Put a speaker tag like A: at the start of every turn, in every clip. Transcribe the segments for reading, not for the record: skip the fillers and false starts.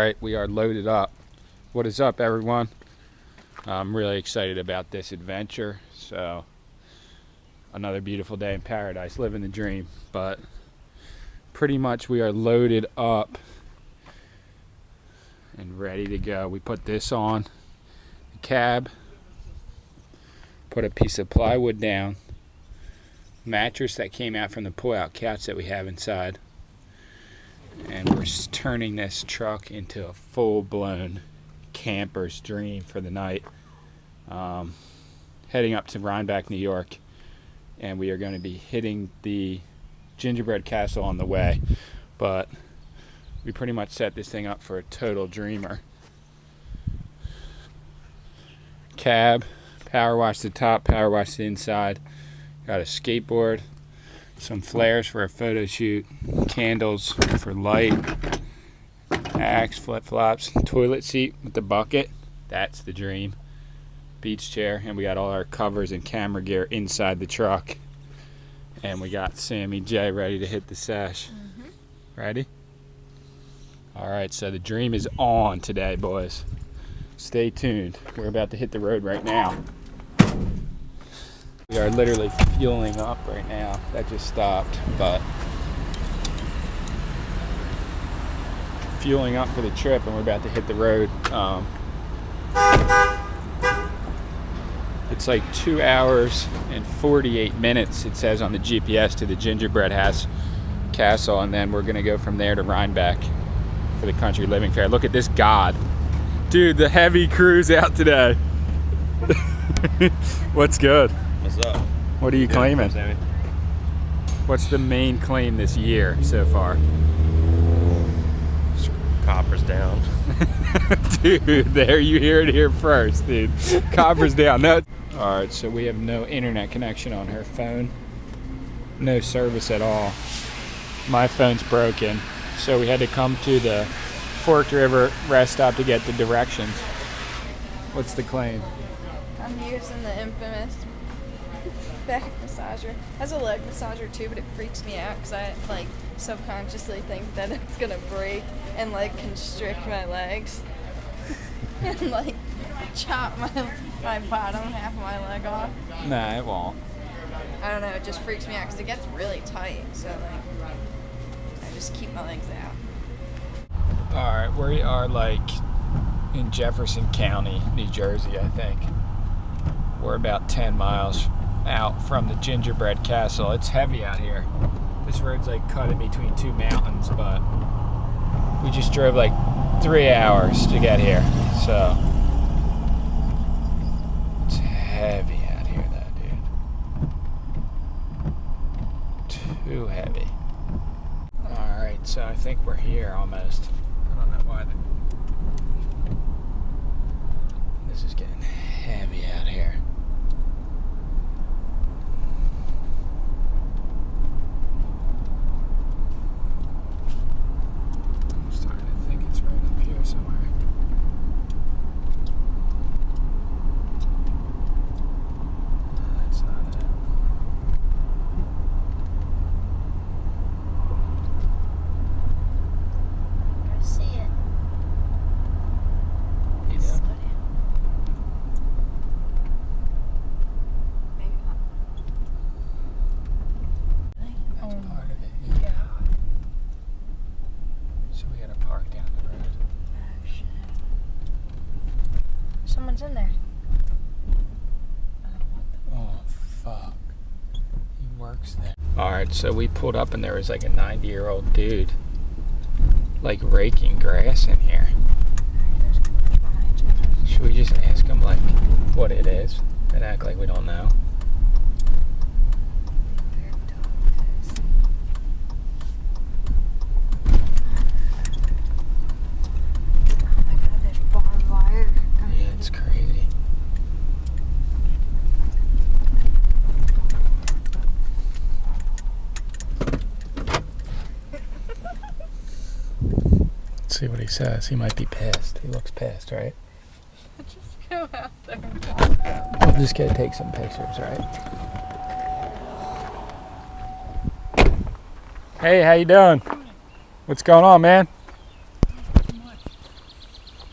A: right, we are loaded up. What is up, everyone? I'm really excited about this adventure. So, another beautiful day in paradise, living the dream. But pretty much we are loaded up and ready to go. We put this on the cab, put a piece of plywood down, mattress that came out from the pull-out couch that we have inside, and we're turning this truck into a full-blown camper's dream for the night. Heading up to Rhinebeck, New York, and we are going to be hitting the Gingerbread Castle on the way, but we pretty much set this thing up for a total dreamer. Cab, power wash the top, power wash the inside, got a skateboard, some flares for a photo shoot, candles for light, axe, flip-flops, toilet seat with the bucket, that's the dream, beach chair, and we got all our covers and camera gear inside the truck, and we got Sammy J ready to hit the sesh. Ready? Alright, so the dream is on today, boys. Stay tuned. We're about to hit the road right now. We are literally fueling up right now. That just stopped, but fueling up for the trip, and we're about to hit the road. It's like 2 hours and 48 minutes, it says on the GPS, to the Gingerbread Castle, and then we're going to go from there to Rhinebeck for the Country Living Fair. Look at this god. Dude, the heavy crew's out today. What's good?
B: What's up?
A: What are you claiming? What's the main claim this year so far?
B: Copper's down.
A: Dude, there, you hear it here first, dude. Copper's down. No. Alright, so we have no internet connection on her phone. No service at all. My phone's broken, so we had to come to the Forked River rest stop to get the directions. What's the claim?
C: I'm using the infamous back massager. It has a leg massager too, but it freaks me out because I like subconsciously think that it's gonna break and like constrict my legs and like chop my bottom half of my leg off.
A: Nah, it won't.
C: I don't know, it just freaks me out because it gets really tight, so like I just keep my legs out.
A: Alright, we are like in Jefferson County, New Jersey, I think. We're about 10 miles out from the Gingerbread Castle. It's heavy out here. This road's like cut in between two mountains, but we just drove like 3 hours to get here, so it's heavy out here, though, dude. Too heavy. Alright, so I think we're here almost. I don't know why this is getting heavy out here. I'm starting to think it's right up here somewhere. No, that's not it.
C: I see it.
A: You know?
C: Maybe not.
A: That's part of it. Yeah. So we gotta park down the road.
C: Oh shit. Someone's in there.
A: Oh, fuck. He works there. Alright, so we pulled up and there was like a 90-year-old dude like raking grass in here. Should we just ask him like what it is and act like we don't know?
C: Oh my god, there's barbed wire.
A: Yeah, it's crazy. Let's see what he says. He might be pissed. He looks pissed, right?
C: Just go out there and walk out.
A: We'll just go take some pictures, right? Hey, how you doing? What's going on, man?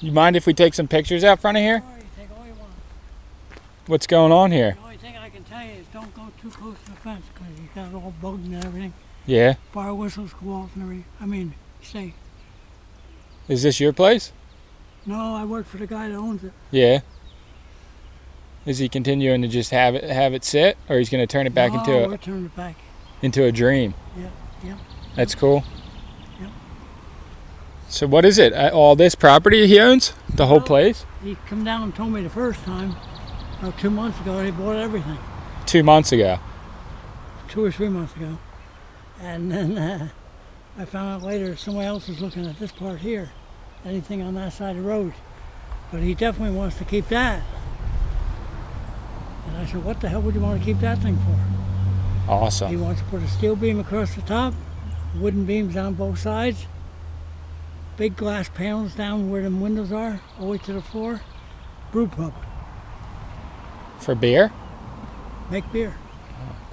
A: You mind if we take some pictures out front of here?
B: Sure, you take all you want.
A: What's going on here?
B: The only thing I can tell you is don't go too close to the fence because you got it all bugged and everything.
A: Yeah.
B: Fire whistles go off and everything. I mean, stay.
A: Is this your place?
B: No, I work for the guy that owns it.
A: Yeah. Is he continuing to just have it sit, or he's going to turn it back
B: No,
A: into
B: we're turning it back.
A: into a dream?
B: Yeah.
A: That's cool.
B: Yep.
A: So what is it? All this property he owns? The whole place?
B: He come down and told me the first time, about 2 months ago, he bought everything.
A: 2 months ago.
B: 2 or 3 months ago. And then I found out later somebody else was looking at this part here. Anything on that side of the road. But he definitely wants to keep that. And I said, what the hell would you want to keep that thing for? He
A: Awesome.
B: wants to put a steel beam across the top, wooden beams on both sides, big glass panels down where the windows are, all the way to the floor, brew pub,
A: For beer?
B: make beer.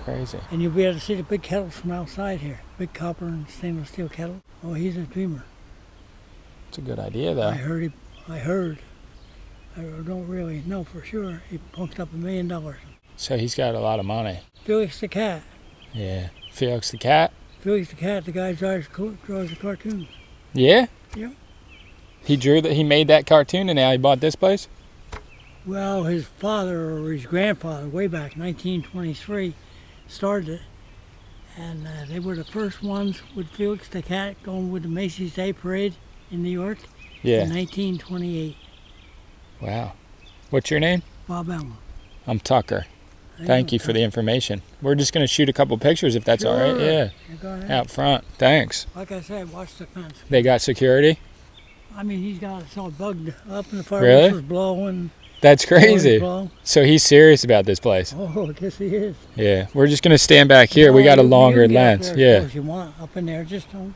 A: Crazy.
B: And you'll be able to see the big kettles from outside here, big copper and stainless steel kettle. Oh, he's a dreamer.
A: It's a good idea, though.
B: I heard. I don't really know for sure. He punked up $1 million.
A: So he's got a lot of money.
B: Felix the cat.
A: Yeah. Felix the cat?
B: Felix the cat, the guy draws the cartoons.
A: Yeah?
B: Yep.
A: He made that cartoon and now he bought this place?
B: Well, his father or his grandfather, way back 1923, started it. And they were the first ones with Felix the cat going with the Macy's Day Parade in New York
A: Yeah.
B: in 1928.
A: Wow. What's your name?
B: Bob Allen.
A: I'm Tucker. Thank you for the information. We're just going to shoot a couple pictures if that's all right.
B: Sure.
A: Yeah.
B: You're going ahead.
A: Out front. Thanks.
B: Like I said, watch the fence.
A: They got security?
B: I mean, he's got it all bugged up and the fire
A: Really?
B: whistle's blowing.
A: That's crazy.
B: Blow.
A: So he's serious about this place.
B: Oh, I guess he is.
A: Yeah. We're just going to stand back here. We
B: No,
A: got a
B: you
A: longer
B: can get up
A: lens.
B: there as
A: Yeah.
B: close as you want up in there. Just don't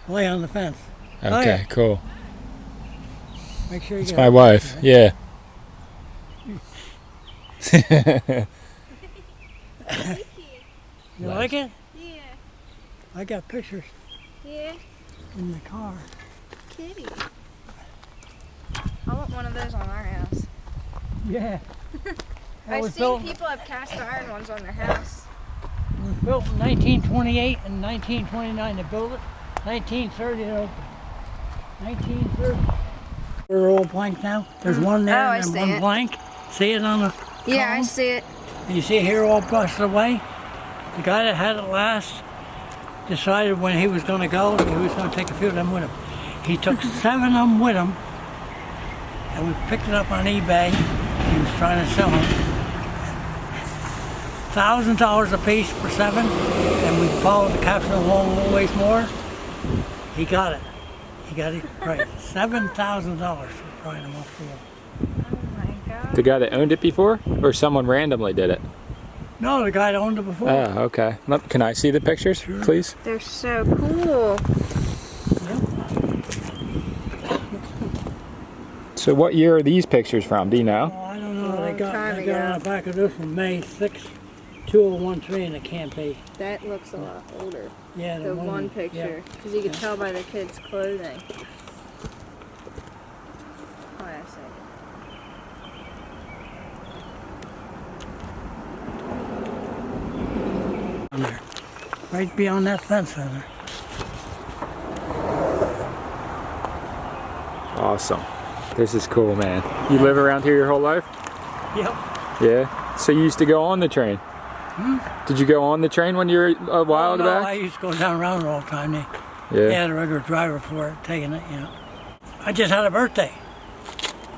B: lay on the fence.
A: Okay, cool.
B: Make sure you
A: It's
B: get
A: my
B: up.
A: wife. Yeah.
B: You like it?
C: Yeah.
B: I got pictures
C: Yeah.
B: in the car.
C: Kitty. I want one of those on our house.
B: Yeah.
C: I've
B: was
C: seen
B: built,
C: people have cast iron ones on their house.
B: it was built in 1928 and 1929 to build it. 1930 to open. 1930. They're all blank now. There's one there
C: Oh, I
B: and
C: see
B: one
C: it.
B: blank. See it on the
C: Yeah, I
B: column?
C: see it.
B: And you see here all brushed away. The guy that had it last decided when he was going to go, he was going to take a few of them with him. He took 7 of them with him, and we picked it up on eBay. He was trying to sell them. $1,000 a piece for 7, and we followed the caption along a little ways more. He got it. He got it right. $7,000 for prying them off the wall.
C: Oh my god.
A: The guy that owned it before? Or someone randomly did it?
B: No, the guy that owned it before.
A: Oh, okay. Can I see the pictures, please?
C: They're so cool.
A: So what year are these pictures from? Do you know?
B: Oh, I don't know.
C: Long
B: They
C: time
B: got on
C: ago.
B: the back of this one, May 6, 2013, and it can't be.
C: That looks a lot older.
B: Yeah,
C: The one picture. Because you could tell by the kids' clothing. Oh, I see.
B: On there. Right beyond that fence on there.
A: Awesome. This is cool, man. You live around here your whole life?
B: Yep.
A: Yeah. So you used to go on the train? Did you go on the train when you were a while
B: no,
A: back?
B: I used to go down around all the time. They
A: Yeah.
B: had a regular driver for it, taking it, you know. I just had a birthday.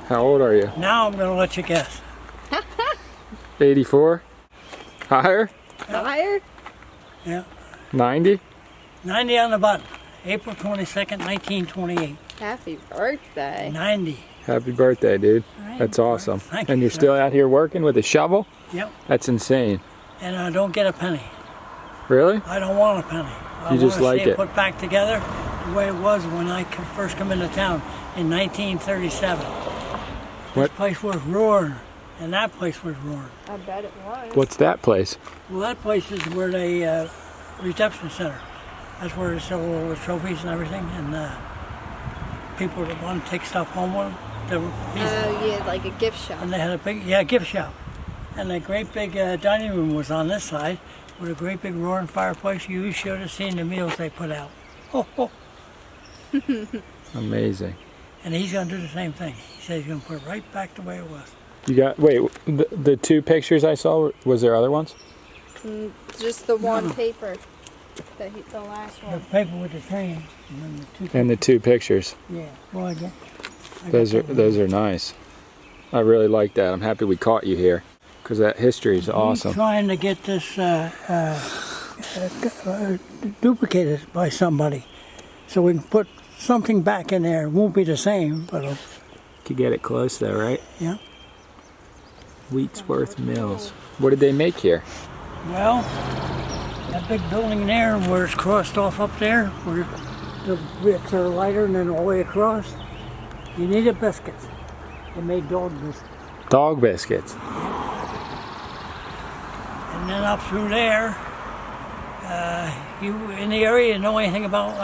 A: How old are you?
B: Now I'm going to let you guess.
A: 84? Higher?
C: Higher?
B: Yeah.
A: 90?
B: 90 on the button. April 22nd, 1928.
C: Happy birthday.
B: 90.
A: Happy birthday, dude.
B: Right.
A: That's awesome.
B: Thank
A: And
B: you,
A: you're
B: sir.
A: still out here working with a shovel?
B: Yep.
A: That's insane.
B: And I don't get a penny.
A: Really?
B: I don't want a penny. I
A: You just
B: want to
A: like
B: see
A: it.
B: put back together the way it was when I first come into town in 1937.
A: What?
B: This place was roaring, and that place was roaring.
C: I bet it was.
A: What's that place?
B: Well, that place is where they reception center. That's where they sell all the trophies and everything. And people that want to take stuff home with them.
C: Oh, yeah, like a gift shop.
B: And they had a big, gift shop. And a great big dining room was on this side with a great big roaring fireplace. You should have seen the meals they put out. Oh, oh.
A: Amazing.
B: And he's going to do the same thing. He said he's going to put it right back the way it was.
A: You got, wait, the two pictures I saw, was there other ones?
C: Just the one paper. The last one.
B: The paper with the train. And then the two.
A: And the two pictures.
B: Yeah. Well, I got
A: Those are nice. I really like that. I'm happy we caught you here because that history is awesome.
B: He's trying to get this duplicated by somebody, so we can put something back in there. It won't be the same, but it'll,
A: Could get it close though, right?
B: yeah.
A: Wheatsworth Mills. What did they make here?
B: Well, that big building there, where it's crossed off up there, where the bricks are lighter and then all the way across, you needed biscuits. They made dog biscuits.
A: Dog biscuits.
B: And then up through there, you in the area know anything about,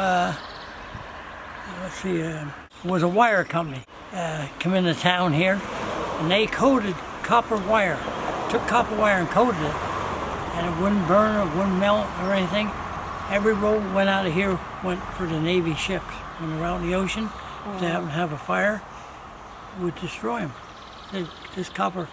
B: was a wire company. Come into town here, and they coated copper wire. Took copper wire and coated it, and it wouldn't burn or wouldn't melt or anything. Every road went out of here went for the Navy ships. When they're out in the ocean, if they happen to have a fire, it would destroy them. This copper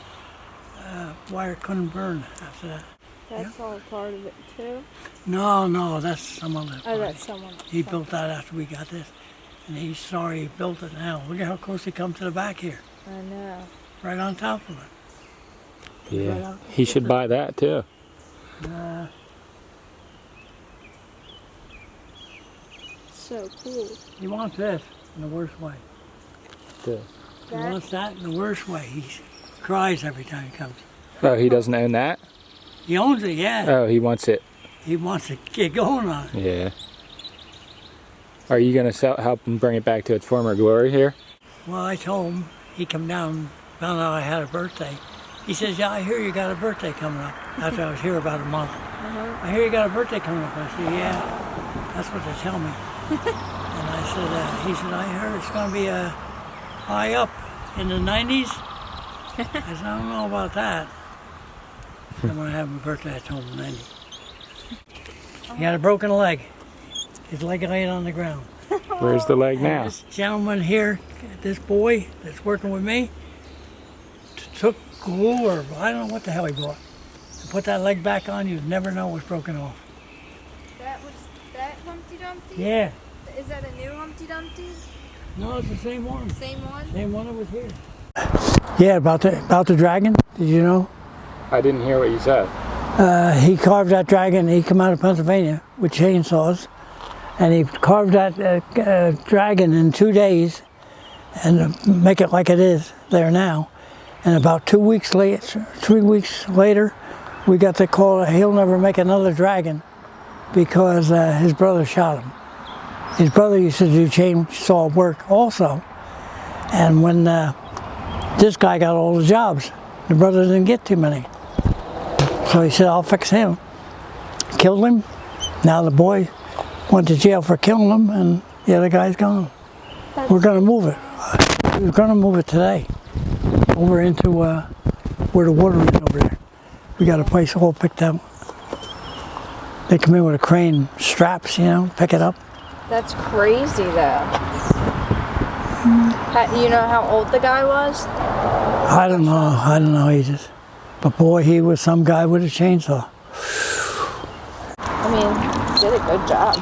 B: wire couldn't burn after that.
C: That's all part of it too?
B: No, that's some other
C: Oh,
B: part.
C: that's someone.
B: He built that after we got this, and he's sorry he built it now. Look at how close he come to the back here,
C: I know.
B: right on top of it.
A: Yeah. He should buy that too.
C: So cool.
B: He wants this in the worst way.
A: Good.
B: He wants that in the worst way. He cries every time he comes.
A: Oh, he doesn't own that?
B: He owns it, yeah.
A: Oh, he wants it.
B: He wants to get going on it.
A: Yeah. Are you going to help him bring it back to its former glory here?
B: Well, I told him, he come down, found out I had a birthday. He says, yeah, I hear you got a birthday coming up. After I was here about a month. I hear you got a birthday coming up. I said, yeah, that's what they tell me. And I said, he said, I heard it's going to be high up in the 90s. I said, I don't know about that. I'm going to have my birthday, I told him 90. He had a broken leg. His leg laid on the ground.
A: Where's the leg now?
B: This gentleman here, this boy that's working with me, took glue or I don't know what the hell he bought. To put that leg back on, you'd never know it was broken off.
C: That was that Humpty Dumpty?
B: Yeah.
C: Is that a new Humpty Dumpty?
B: No, it's the same one.
C: Same one?
B: Same one that was here. Yeah, about the dragon. Did you know?
A: I didn't hear what you said.
B: He carved that dragon. He came out of Pennsylvania with chainsaws, and he carved that dragon in 2 days, and make it like it is there now. And about 2 weeks later, 3 weeks later, we got the call that he'll never make another dragon because his brother shot him. His brother used to do chainsaw work also, and when this guy got all the jobs, the brother didn't get too many. So he said, I'll fix him. Killed him. Now the boy went to jail for killing him, and the other guy's gone. We're going to move it. We're going to move it today over into where the water is over there. We got a place all picked up. They come in with a crane, straps, you know, pick it up.
C: That's crazy though. You know how old the guy was?
B: I don't know, he just, but boy, he was some guy with a chainsaw.
C: I mean, he did a good job.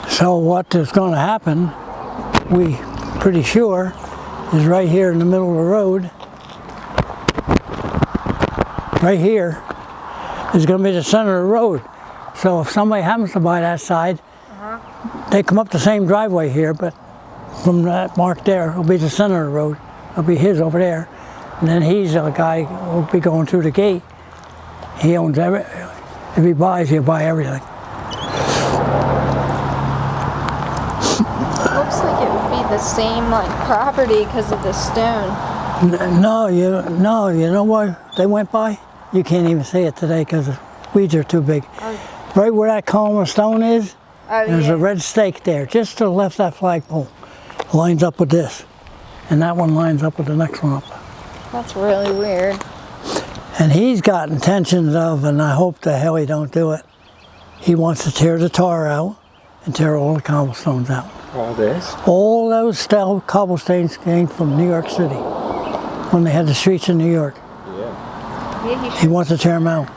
B: So what is going to happen, we pretty sure, is right here in the middle of the road. Right here is going to be the center of the road. So if somebody happens to buy that side, they come up the same driveway here, but from that mark there, it'll be the center of the road. It'll be his over there. And then he's a guy who'll be going through the gate. He owns everything. If he buys, he'll buy everything.
C: Looks like it would be the same like property because of the stone.
B: No, you know what they went by? You can't even see it today because the weeds are too big. Right where that column of stone is
C: Oh,
B: There's
C: yeah.
B: a red stake there, just to the left of that flagpole. Lines up with this. And that one lines up with the next one up.
C: That's really weird.
B: And he's got intentions of, and I hope the hell he don't do it, he wants to tear the tar out and tear all the cobblestones out.
A: All this?
B: All those style cobblestones came from New York City when they had the streets in New York.
A: Yeah.
C: Yeah,
B: He wants to tear them out.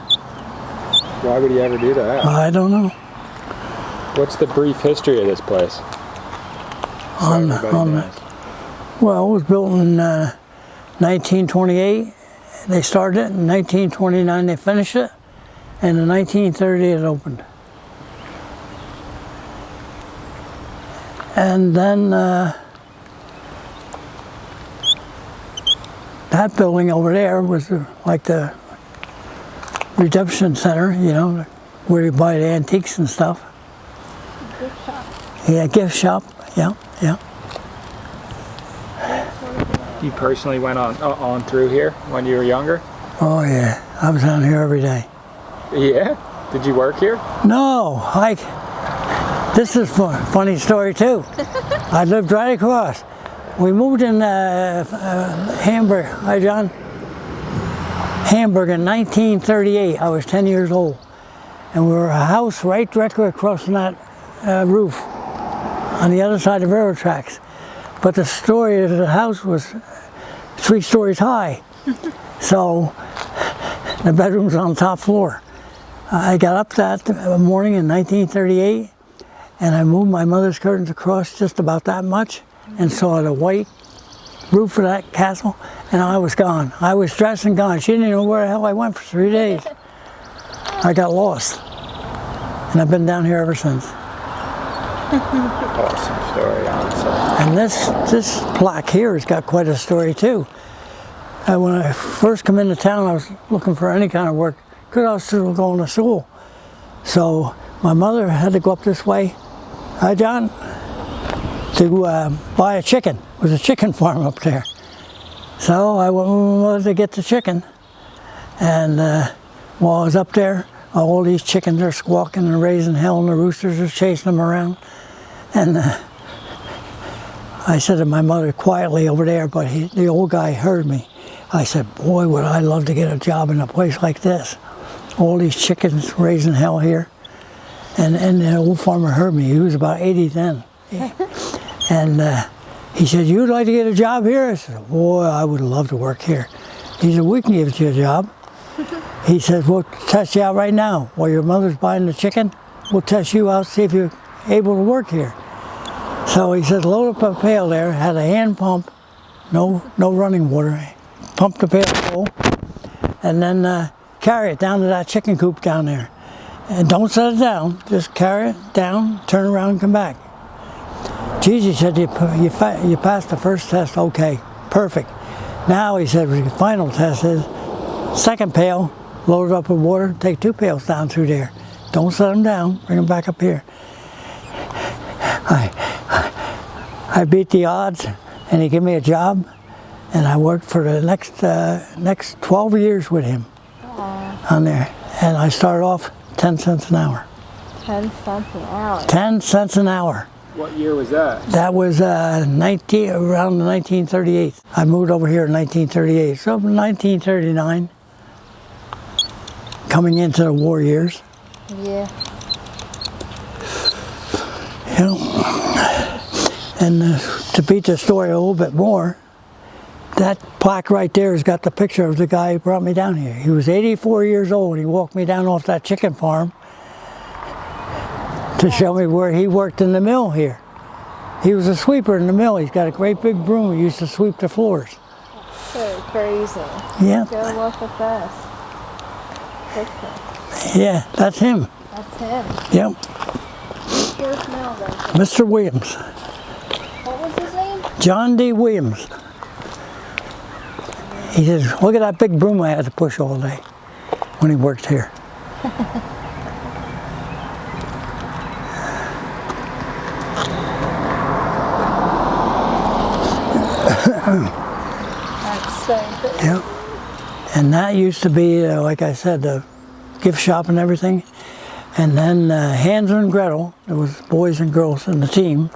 A: Why would he ever do that?
B: I don't know.
A: What's the brief history of this place?
B: On that. Well, it was built in 1928. They started it. In 1929 they finished it. And in 1930 it opened. And then that building over there was like the redemption center, you know, where you buy the antiques and stuff.
C: Gift shop.
B: Yeah, gift shop. Yeah, yeah.
A: You personally went on through here when you were younger?
B: Oh yeah, I was down here every day.
A: Yeah? Did you work here?
B: No, this is a funny story too. I lived right across. We moved in Hamburg. Hi, John. Hamburg in 1938. I was 10 years old. And we were a house right directly across from that roof on the other side of the railroad tracks. But the story of the house was 3 stories high. So the bedroom's on the top floor. I got up that morning in 1938 and I moved my mother's curtains across just about that much and saw the white roof of that castle, and I was gone. I was dressed and gone. She didn't even know where the hell I went for 3 days. I got lost. And I've been down here ever since.
A: Awesome story, honestly.
B: And this plaque here has got quite a story too. When I first come into town, I was looking for any kind of work because I was still going to school. So my mother had to go up this way. Hi, John. To buy a chicken. There was a chicken farm up there. So I went with my mother to get the chicken. And while I was up there, all these chickens are squawking and raising hell, and the roosters are chasing them around. And I said to my mother quietly over there, but the old guy heard me. I said, boy, would I love to get a job in a place like this. All these chickens raising hell here. And the old farmer heard me. He was about 80 then. And he said, you'd like to get a job here? I said, boy, I would love to work here. He said, we can give you a job. He said, we'll test you out right now. While your mother's buying the chicken, we'll test you out, see if you're able to work here. So he said, load up a pail there, had a hand pump, no running water. Pump the pail full, and then carry it down to that chicken coop down there. And don't set it down, just carry it down, turn around and come back. Gigi said, you passed the first test, okay, perfect. Now he said, the final test is, second pail, load it up with water, take 2 pails down through there. Don't set them down, bring them back up here. I beat the odds, and he gave me a job, and I worked for the next 12 years with him.
C: Aww.
B: On there. And I started off 10 cents an hour.
C: 10 cents an hour.
B: 10 cents an hour.
A: What year was that?
B: That was around 1938. I moved over here in 1938. So 1939, coming into the war years.
C: Yeah.
B: You know, and to beat the story a little bit more, that plaque right there has got the picture of the guy who brought me down here. He was 84 years old. He walked me down off that chicken farm to show me where he worked in the mill here. He was a sweeper in the mill. He's got a great big broom. He used to sweep the floors.
C: So crazy.
B: Yeah.
C: Go look at this. Picture.
B: Yeah, that's him.
C: That's him.
B: Yep.
C: Here's Melvin.
B: Mr. Williams.
C: What was his name?
B: John D. Williams. He says, look at that big broom I had to push all day when he worked here.
C: That's so good.
B: Yep. And that used to be, like I said, the gift shop and everything. And then Hansel and Gretel, there was boys and girls in the team.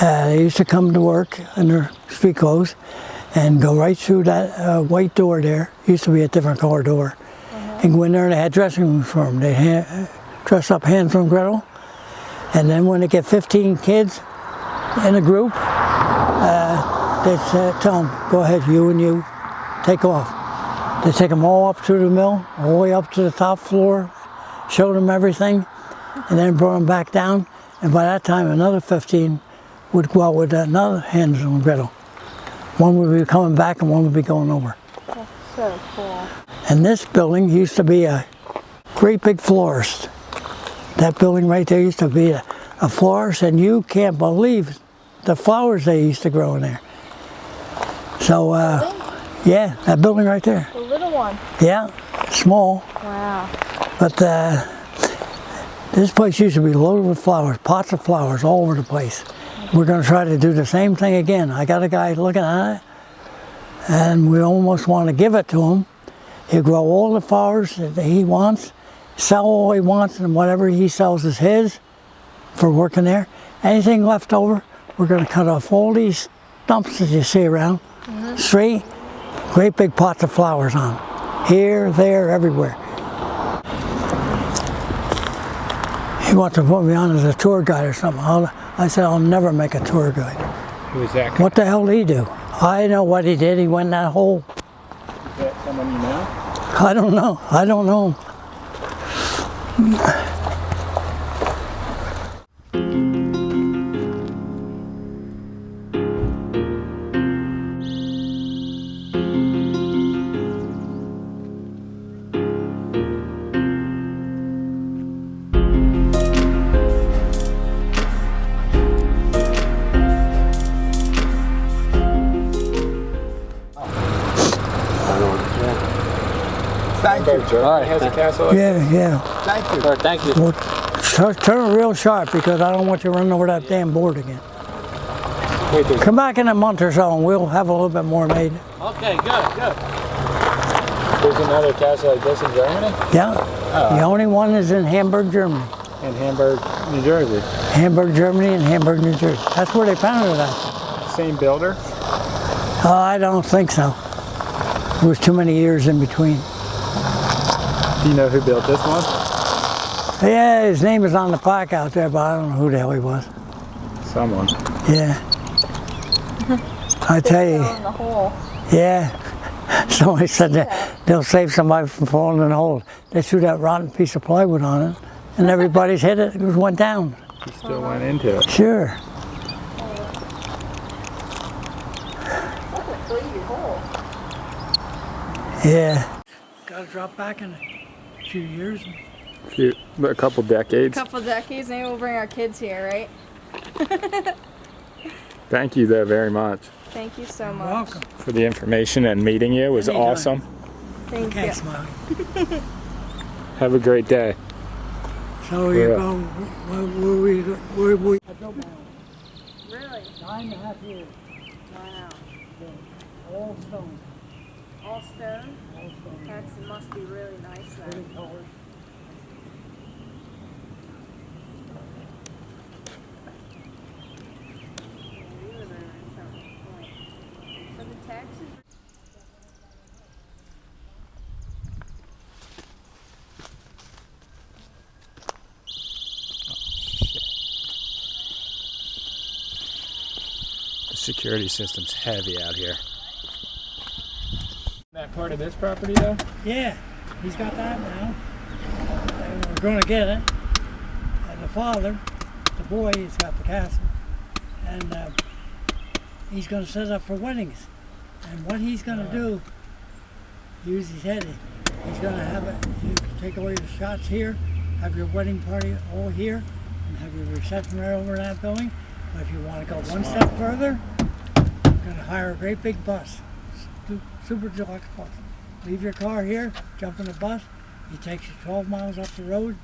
B: They used to come to work in their street clothes and go right through that white door there. It used to be a different color door. And go in there and they had dressing rooms for them. They'd dress up Hansel and Gretel. And then when they get 15 kids in a group, they'd tell them, go ahead, you and you, take off. They take them all up through the mill, all the way up to the top floor, showed them everything, and then brought them back down. And by that time, another 15 would go out with another Hansel and Gretel. One would be coming back and one would be going over.
C: That's so cool.
B: And this building used to be a great big florist. That building right there used to be a florist, and you can't believe the flowers they used to grow in there. So, yeah, that building right there.
C: The little one.
B: Yeah, small.
C: Wow.
B: But this place used to be loaded with flowers, pots of flowers all over the place. We're going to try to do the same thing again. I got a guy looking at it, and we almost want to give it to him. He'll grow all the flowers that he wants, sell all he wants, and whatever he sells is his for working there. Anything left over, we're going to cut off all these stumps that you see around, straight, great big pots of flowers on them. Here, there, everywhere. He wants to put me on as a tour guide or something. I said, I'll never make a tour guide.
A: Who is that guy?
B: What the hell did he do? I know what he did. He went in that hole.
A: Is that someone you know?
B: I don't know. I don't know.
D: Thank you.
A: All right. Has a castle?
B: Yeah.
D: Thank you.
A: All right, thank you.
B: Well, turn it real sharp because I don't want you running over that damn board again.
A: Wait, there's
B: Come back in a month or so and we'll have a little bit more made.
D: Okay, good.
A: another castle like this in Germany?
B: Yeah. The only one is in Hamburg, Germany.
A: In Hamburg, New Jersey.
B: Hamburg, Germany and Hamburg, New Jersey. That's where they founded it at.
A: Same builder?
B: I don't think so. There was too many years in between.
A: Do you know who built this one?
B: Yeah, his name is on the plaque out there, but I don't know who the hell he was.
A: Someone.
B: Yeah. I tell you.
C: In the hole.
B: Yeah. Somebody said that they'll save somebody from falling in the hole. They threw that rotten piece of plywood on it, and everybody's hit it. It went down.
A: He still went into it.
B: Sure.
C: That's a crazy hole.
B: Yeah. Got to drop back in a few years.
A: A couple decades.
C: Couple decades, maybe we'll bring our kids here, right?
A: Thank you though very much
C: Thank you so much.
B: Welcome.
A: for the information, and meeting you was
B: Anytime.
A: awesome.
C: Thank
B: Okay,
C: you.
B: Smiley.
A: Have a great day.
B: So you
A: Yeah.
B: go, where we? I built my own.
C: Really?
B: 9.5 years.
C: Wow.
B: All stone.
C: All stone?
B: All stone.
C: That must be really nice then.
B: Pretty colors.
C: So the taxes.
A: The security system's heavy out here. That part of this property though?
B: Yeah, he's got that now. And we're going to get it. And the father, the boy, has got the castle. And he's going to set it up for weddings. And what he's going to do, use his head. He's going to have it, you can take all your shots here, have your wedding party all here, and have your reception right over in that building. But if you want to go one step further, you're going to hire a great big bus. Super deluxe bus. Leave your car here, jump in the bus, he takes you 12 miles up the road,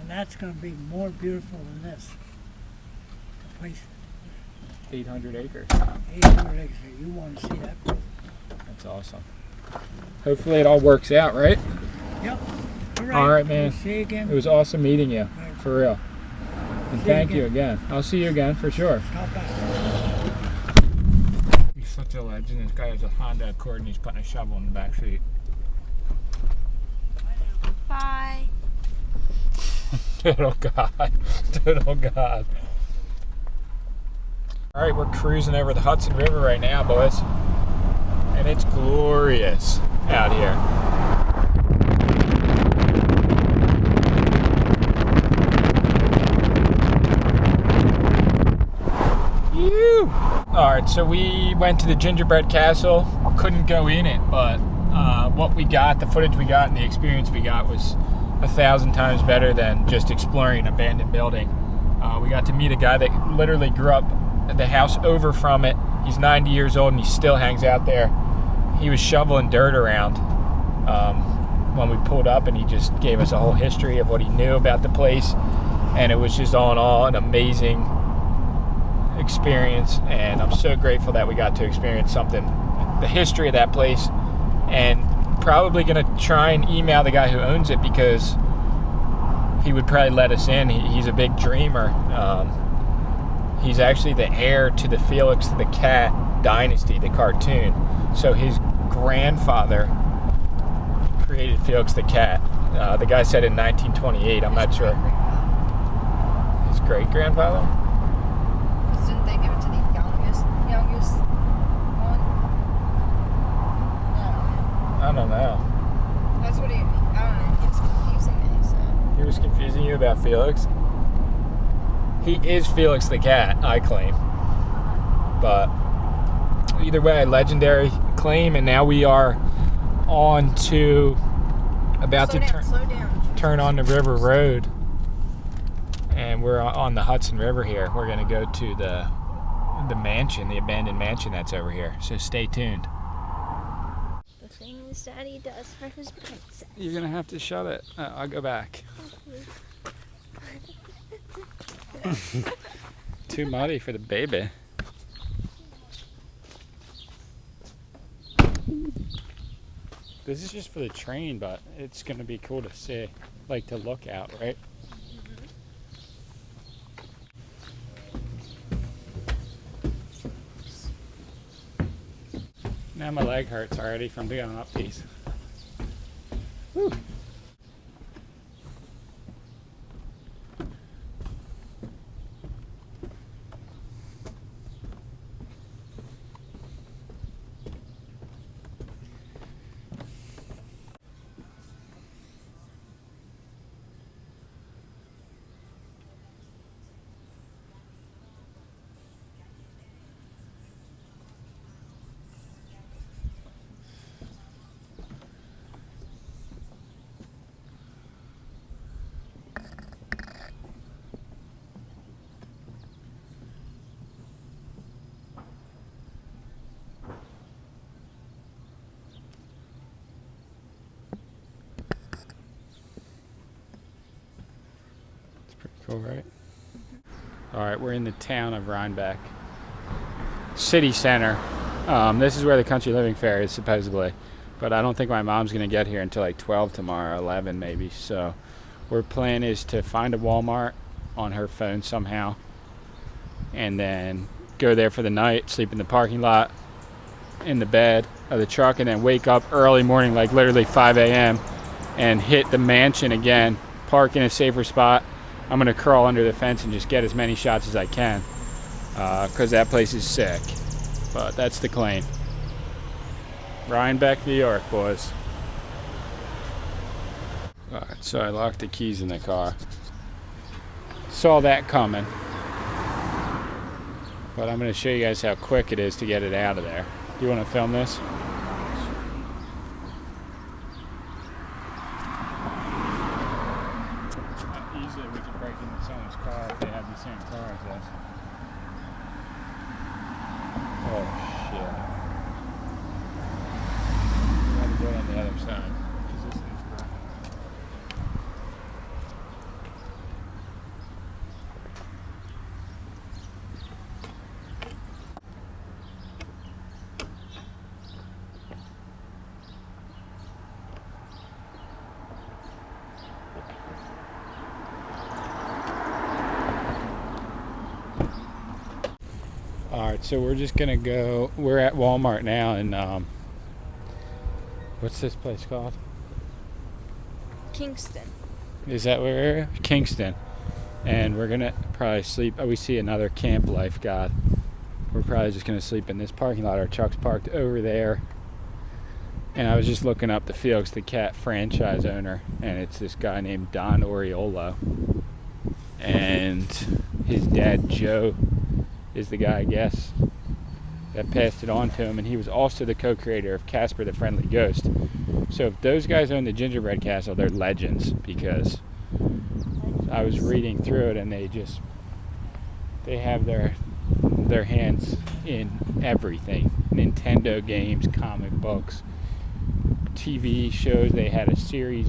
B: and that's going to be more beautiful than this. The place,
A: 800 acres.
B: 800 acres. You want to see that place.
A: That's awesome. Hopefully it all works out, right?
B: Yep.
A: All right, man.
B: See you again.
A: It was awesome meeting you, for real. And
B: See you
A: thank
B: again.
A: you again. I'll see you again for sure.
B: Stop by.
A: He's such a legend. This guy has a Honda Accord and he's putting a shovel in the back seat.
C: Bye.
A: Total God. Total God. All right, we're cruising over the Hudson River right now, boys. And it's glorious out here. Phew. All right, so we went to the Gingerbread Castle. Couldn't go in it, but what we got, the footage we got and the experience we got was 1,000 times better than just exploring an abandoned building. We got to meet a guy that literally grew up at the house over from it. He's 90 years old and he still hangs out there. He was shoveling dirt around when we pulled up, and he just gave us a whole history of what he knew about the place. And it was just all in all an amazing experience, and I'm so grateful that we got to experience something, the history of that place, and probably gonna try and email the guy who owns it because he would probably let us in. He's a big dreamer. He's actually the heir to the Felix the Cat dynasty, the cartoon. So his grandfather created Felix the Cat. The guy said in 1928, I'm not sure. His great-grandfather?
C: Didn't they give it to the youngest one?
A: I don't know.
C: That's what I don't know. It's confusing me, so.
A: He was confusing you about Felix? He is Felix the Cat, I claim. But either way, legendary claim, and now we are on to about
C: Slow
A: to
C: down, slow down.
A: turn on the River Road, and we're on the Hudson River here. We're going to go to the mansion, the abandoned mansion that's over here. So stay tuned.
C: The things Daddy does for his princess.
A: You're going to have to shut it. I'll go back. Too muddy for the baby. This is just for the train, but it's going to be cool to see, like to look out, right? Now my leg hurts already from going up these. Whew. Cool, right? All right, we're in the town of Rhinebeck. City center. This is where the Country Living Fair is, supposedly. But I don't think my mom's going to get here until like 12 tomorrow, 11 maybe. So our plan is to find a Walmart on her phone somehow. And then go there for the night, sleep in the parking lot, in the bed of the truck, and then wake up early morning, like literally 5 a.m. and hit the mansion again, park in a safer spot. I'm going to crawl under the fence and just get as many shots as I can because that place is sick. But that's the claim. Rhinebeck, New York, boys. Alright, so I locked the keys in the car. Saw that coming. But I'm going to show you guys how quick it is to get it out of there. Do you want to film this? Easily we could break into someone's car if they have the same car as us. Oh shit. We have to go on the other side. Because this thing's broken. so we're just gonna go. We're at Walmart now, and what's this place called?
C: Kingston.
A: Is that where? Kingston. And we're gonna probably sleep. Oh, we see another Camp Life God. We're probably just gonna sleep in this parking lot. Our truck's parked over there. And I was just looking up the Felix the Cat franchise owner, and it's this guy named Don Oriolo. And his dad Joe is the guy, I guess, that passed it on to him, and he was also the co-creator of Casper the Friendly Ghost. So if those guys own the Gingerbread Castle, they're legends, because I was reading through it, and they have their hands in everything. Nintendo games, comic books, TV shows. They had a series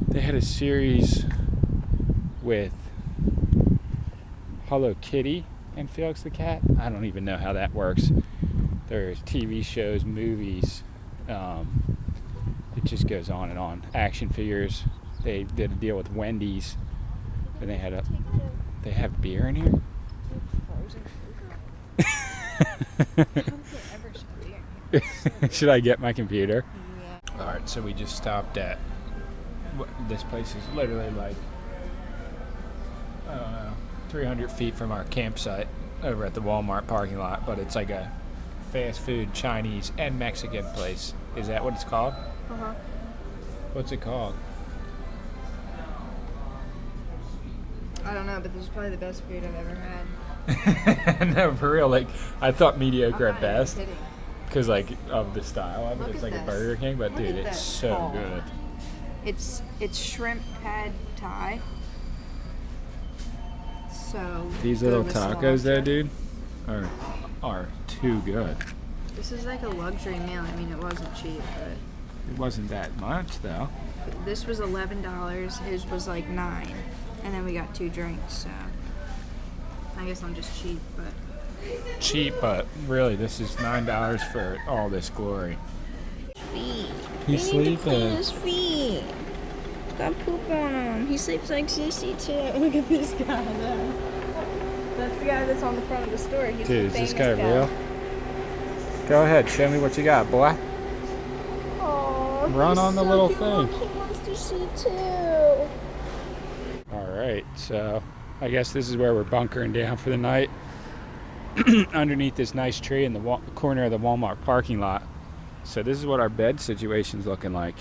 A: they had a series with Hello Kitty and Felix the Cat. I don't even know how that works. There's TV shows, movies. It just goes on and on. Action figures. They did a deal with Wendy's, and they have beer in here. Should I get my computer? Yeah. All right, so we just stopped at. This place is literally like, I don't know, 300 feet from our campsite over at the Walmart parking lot, but it's like a fast food Chinese and Mexican place. Is that what it's called? Uh-huh. What's it called?
C: I don't know, but this is probably the best food I've ever had.
A: No, for real. Like, I thought mediocre at best, because like of the style of it. It's like a Burger King, but dude, it's so good.
C: It's shrimp pad thai. So
A: these little tacos there, dude, are too good.
C: This is like a luxury meal. I mean, it wasn't cheap, but
A: it wasn't that much though.
C: This was $11. His was like $9, and then we got 2 drinks. So I guess I'm just cheap, but really, this is $9 for all this glory. Feet.
A: He's sleeping.
C: Clean his feet. Got poop on him. He sleeps like sissy too. Look at this guy there. That's the guy that's on the front of the store. He's
A: Dude,
C: the
A: is this guy
C: famous
A: real? Go ahead, show me what you got, boy.
C: Oh,
A: run on the
C: so
A: little
C: cute.
A: thing.
C: He wants to see too.
A: All right, so I guess this is where we're bunkering down for the night. Underneath this nice tree in the corner of the Walmart parking lot. So this is what our bed situation's looking like.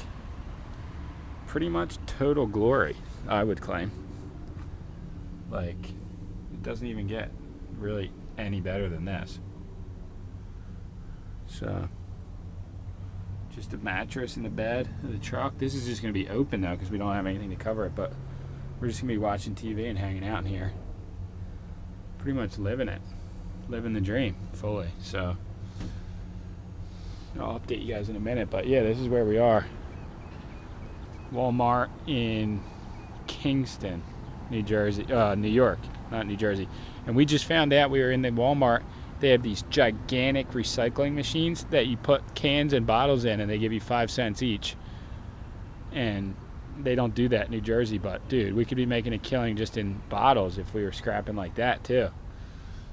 A: Pretty much total glory, I would claim. Like, it doesn't even get really any better than this. So, just a mattress in the bed of the truck. This is just going to be open now because we don't have anything to cover it, but we're just going to be watching TV and hanging out in here. Pretty much living it. Living the dream fully. So I'll update you guys in a minute, but yeah, this is where we are. Walmart in Kingston, New York, not New Jersey. And we just found out we were in the Walmart. They have these gigantic recycling machines that you put cans and bottles in, and they give you 5 cents each. And they don't do that in New Jersey, but dude, we could be making a killing just in bottles if we were scrapping like that too.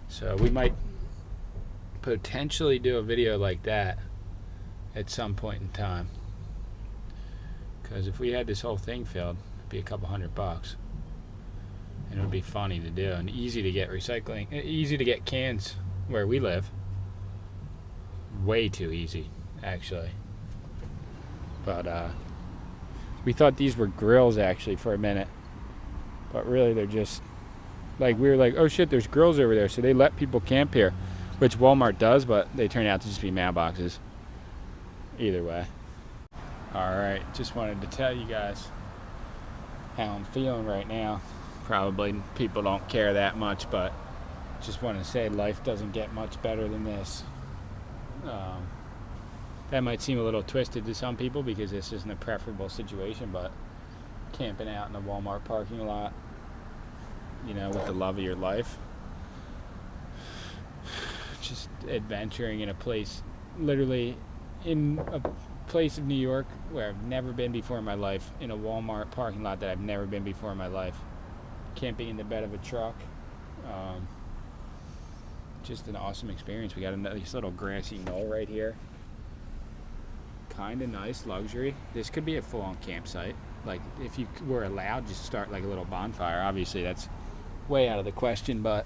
A: So we might potentially do a video like that at some point in time. Because if we had this whole thing filled, it'd be a couple $100. And it would be funny to do and easy to get easy to get cans where we live. Way too easy, actually. But we thought these were grills actually for a minute. But really they're just, like, we were like, oh shit, there's grills over there. So they let people camp here, which Walmart does, but they turn out to just be mailboxes. Either way. Alright, just wanted to tell you guys how I'm feeling right now. Probably people don't care that much, but just want to say life doesn't get much better than this. That might seem a little twisted to some people because this isn't a preferable situation, but camping out in a Walmart parking lot, you know, with the love of your life, just adventuring in a place, literally in a place of New York where I've never been before in my life, in a Walmart parking lot that I've never been before in my life, camping in the bed of a truck, just an awesome experience. We got a nice little grassy knoll right here. Kind of nice, luxury. This could be a full-on campsite. Like, if you were allowed, just start like a little bonfire. Obviously, that's way out of the question, but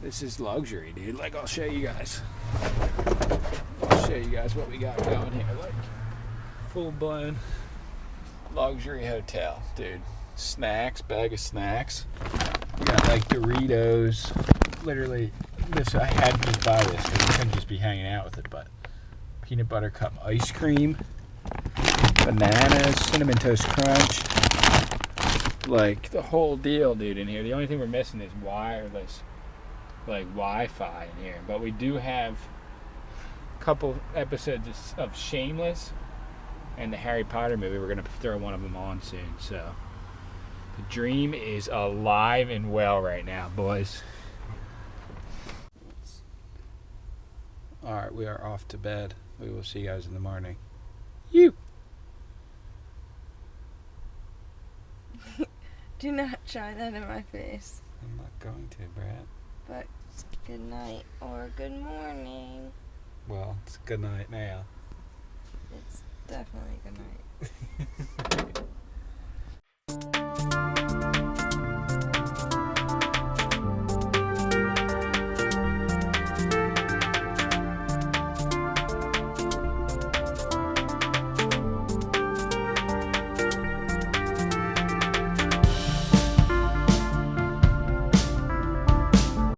A: this is luxury, dude. Like, I'll show you guys. I'll show you guys what we got going here. Like, full-blown luxury hotel, dude. Snacks, bag of snacks. We got like Doritos. Literally, this, I had to just buy this because we couldn't just be hanging out with it, but peanut butter cup ice cream, bananas, cinnamon toast crunch, like the whole deal, dude, in here. The only thing we're missing is wireless, like Wi-Fi in here, but we do have a couple episodes of Shameless and the Harry Potter movie. We're gonna throw one of them on soon, so the dream is alive and well right now, boys. All right, we are off to bed. We will see you guys in the morning. You.
C: Do not try that in my face.
A: I'm not going to, Brad.
C: But good night or good morning.
A: Well, it's good night now.
C: It's definitely good